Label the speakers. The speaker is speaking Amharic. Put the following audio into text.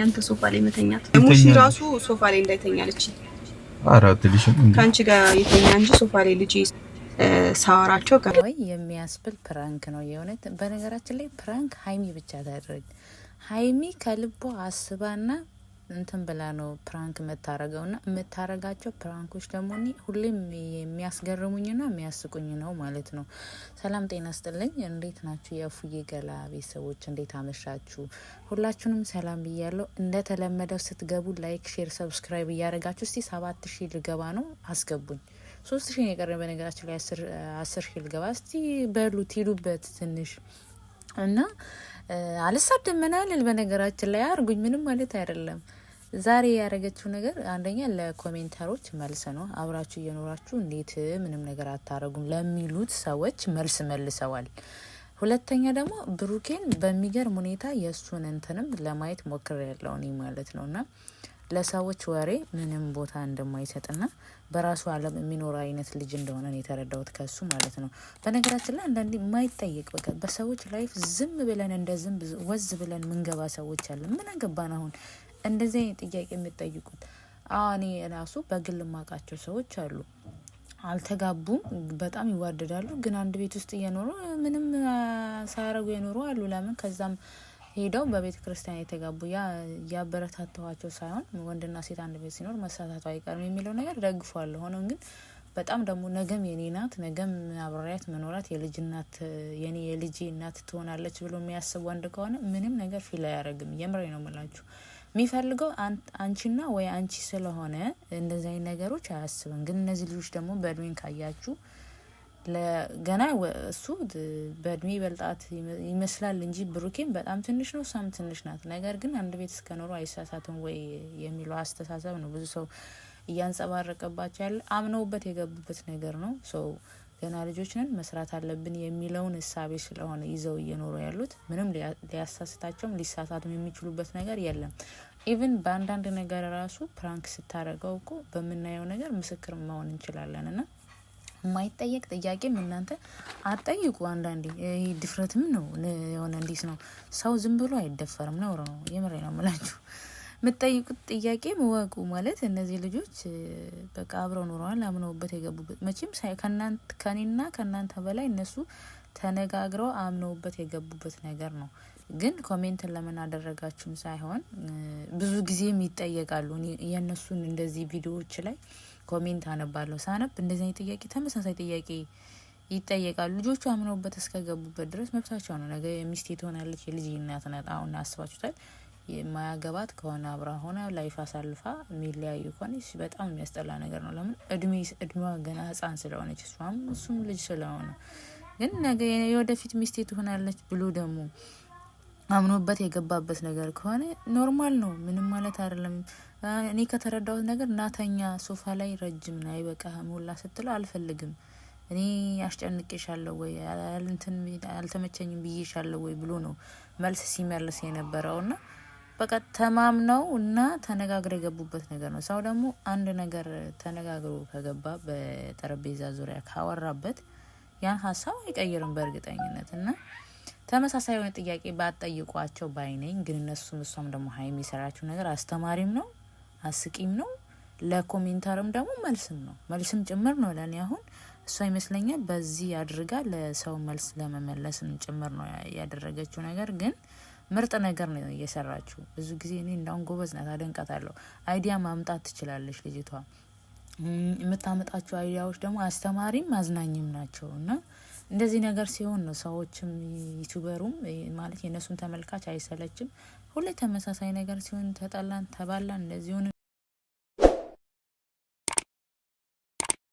Speaker 1: አንተ ሶፋ ላይ መተኛት ሙሺ ራሱ ሶፋ ላይ እንዳይተኛለች
Speaker 2: አራት ልጅም
Speaker 1: ካንቺ ጋር የተኛ እንጂ ሶፋ ላይ ልጅ ሳወራቸው
Speaker 3: ወይ የሚያስብል ፕራንክ ነው የሆነት። በነገራችን ላይ ፕራንክ ሀይሚ ብቻ ታደርግ። ሀይሚ ከልቦ አስባና እንትን ብላ ነው ፕራንክ የምታረገውና የምታረጋቸው ፕራንኮች ደግሞ ሁሌም የሚያስገርሙኝና የሚያስቁኝ ነው ማለት ነው። ሰላም ጤና ስጥልኝ። እንዴት ናችሁ የፉዬ ገላ ቤተሰቦች? እንዴት አመሻችሁ? ሁላችሁንም ሰላም ብያለሁ። እንደተለመደው ስትገቡ ላይክ፣ ሼር፣ ሰብስክራይብ እያደረጋችሁ እስቲ 7000 ልገባ ነው አስገቡኝ። 3000 የቀረ በነገራችን ላይ 10,000 ልገባ እስቲ በሉት ሂዱበት ትንሽ እና አልሳደም ምናልል በነገራችን ላይ አርጉኝ ምንም ማለት አይደለም። ዛሬ ያረገችው ነገር አንደኛ ለኮሜንተሮች መልስ ነው። አብራችሁ እየኖራችሁ እንዴት ምንም ነገር አታረጉም ለሚሉት ሰዎች መልስ መልሰዋል። ሁለተኛ ደግሞ ብሩኬን በሚገርም ሁኔታ የሱን እንትንም ለማየት ሞክር ያለው እኔ ማለት ነውና ለሰዎች ወሬ ምንም ቦታ እንደማይሰጥና በራሱ ዓለም የሚኖር አይነት ልጅ እንደሆነ ነው የተረዳሁት ከሱ ማለት ነው። በነገራችን ላይ አንዳንዴ የማይጠየቅ በቃ በሰዎች ላይፍ ዝም ብለን እንደ ዝም ወዝ ብለን ምንገባ ሰዎች አለ። ምን አገባን አሁን እንደዚህ ጥያቄ የሚጠይቁት? እኔ ራሱ በግል ማቃቸው ሰዎች አሉ አልተጋቡም፣ በጣም ይዋደዳሉ፣ ግን አንድ ቤት ውስጥ እየኖሩ ምንም ሳያረጉ የኖሩ አሉ። ለምን ከዛም ሄደው በቤተ ክርስቲያን የተጋቡ ያበረታተዋቸው ሳይሆን ወንድና ሴት አንድ ቤት ሲኖር መሳታቱ አይቀርም የሚለው ነገር ደግፏል። ሆኖም ግን በጣም ደግሞ ነገም የኔ ናት ነገም አብራሪያት መኖራት የልጅናት የኔ የልጅ እናት ትሆናለች ብሎ የሚያስብ ወንድ ከሆነ ምንም ነገር ፊል አያረግም። የምሬ ነው የምላችሁ። የሚፈልገው አንቺና ወይ አንቺ ስለሆነ እንደዚህ አይነት ነገሮች አያስብም። ግን እነዚህ ልጆች ደግሞ በእድሜን ካያችሁ ለገና እሱ በእድሜ በልጣት ይመስላል እንጂ ብሩኬም በጣም ትንሽ ነው፣ እሷም ትንሽ ናት። ነገር ግን አንድ ቤት እስከኖሩ አይሳሳትም ወይ የሚለው አስተሳሰብ ነው ብዙ ሰው እያንጸባረቀባቸው ያለ። አምነውበት የገቡበት ነገር ነው። ሰው ገና ልጆች ነን መስራት አለብን የሚለውን እሳቤ ስለሆነ ይዘው እየኖሩ ያሉት ምንም ሊያሳስታቸውም ሊሳሳቱም የሚችሉበት ነገር የለም። ኢቭን በአንዳንድ ነገር ራሱ ፕራንክ ስታረገው እኮ በምናየው ነገር ምስክር መሆን እንችላለን እና የማይጠየቅ ጥያቄም እናንተ አጠይቁ። አንዳንዴ ድፍረትም ነው የሆነ እንዲስ ነው ሰው ዝም ብሎ አይደፈርም ነው የምሬ ነው የምላችሁ። የምትጠይቁት ጥያቄ ወቁ ማለት እነዚህ ልጆች በቃ አብረው ኖረዋል፣ አምነውበት የገቡበት መቼም ከኔና ከናንተ በላይ እነሱ ተነጋግረው አምነውበት የገቡበት ነገር ነው። ግን ኮሜንትን ለምን አደረጋችሁም ሳይሆን ብዙ ጊዜም ይጠየቃሉ። የእነሱን እንደዚህ ቪዲዮዎች ላይ ኮሜንት አነባለሁ። ሳነብ እንደዚህ አይነት ጥያቄ ተመሳሳይ ጥያቄ ይጠየቃሉ። ልጆቹ አምነውበት እስከገቡበት ድረስ መብታቸው ነው። ነገ ሚስቴ ትሆናለች፣ የልጅ እናት ናት። አሁን አስባችሁታል? የማያገባት ከሆነ አብራ ሆነ ላይፍ አሳልፋ የሚለያዩ ከሆነ በጣም የሚያስጠላ ነገር ነው። ለምን እድሜዋ ገና ህፃን ስለሆነች እሷም እሱም ልጅ ስለሆነ። ግን ነገ የወደፊት ሚስቴ ትሆናለች ብሎ ደግሞ አምኖበት የገባበት ነገር ከሆነ ኖርማል ነው፣ ምንም ማለት አይደለም። እኔ ከተረዳሁት ነገር እናተኛ ሶፋ ላይ ረጅም ነው አይበቃህም ሁላ ስትለው አልፈልግም እኔ ያስጨንቅሻለሁ ወይ እንትን አልተመቸኝም ብዬሻለሁ ወይ ብሎ ነው መልስ ሲመልስ የነበረውና በቃ ተማምነው እና ተነጋግረው የገቡበት ነገር ነው። ሰው ደግሞ አንድ ነገር ተነጋግሮ ከገባ በጠረጴዛ ዙሪያ ካወራበት ያን ሀሳብ አይቀይርም በእርግጠኝነት እና ተመሳሳይ የሆነ ጥያቄ ባጠይቋቸው ባይነኝ። ግን እሷም ደግሞ ሀይሚ የሰራችው ነገር አስተማሪም ነው አስቂም ነው፣ ለኮሜንታርም ደግሞ መልስም ጭምር ነው። ለኔ አሁን እሷ ይመስለኛል በዚህ አድርጋ ለሰው መልስ ለመመለስም ጭምር ነው ያደረገችው ነገር። ግን ምርጥ ነገር ነው እየሰራችው። ብዙ ጊዜ እኔ እንዳውን ጎበዝ ናት፣ አደንቃታለሁ። አይዲያ ማምጣት ትችላለች ልጅቷ። የምታመጣቸው አይዲያዎች ደግሞ አስተማሪም አዝናኝም ናቸው እና እንደዚህ ነገር ሲሆን ነው ሰዎችም ዩቲዩበሩም ማለት የነሱን ተመልካች አይሰለችም። ሁሌ ተመሳሳይ ነገር ሲሆን ተጣላን ተባላን እንደዚህ ሆነ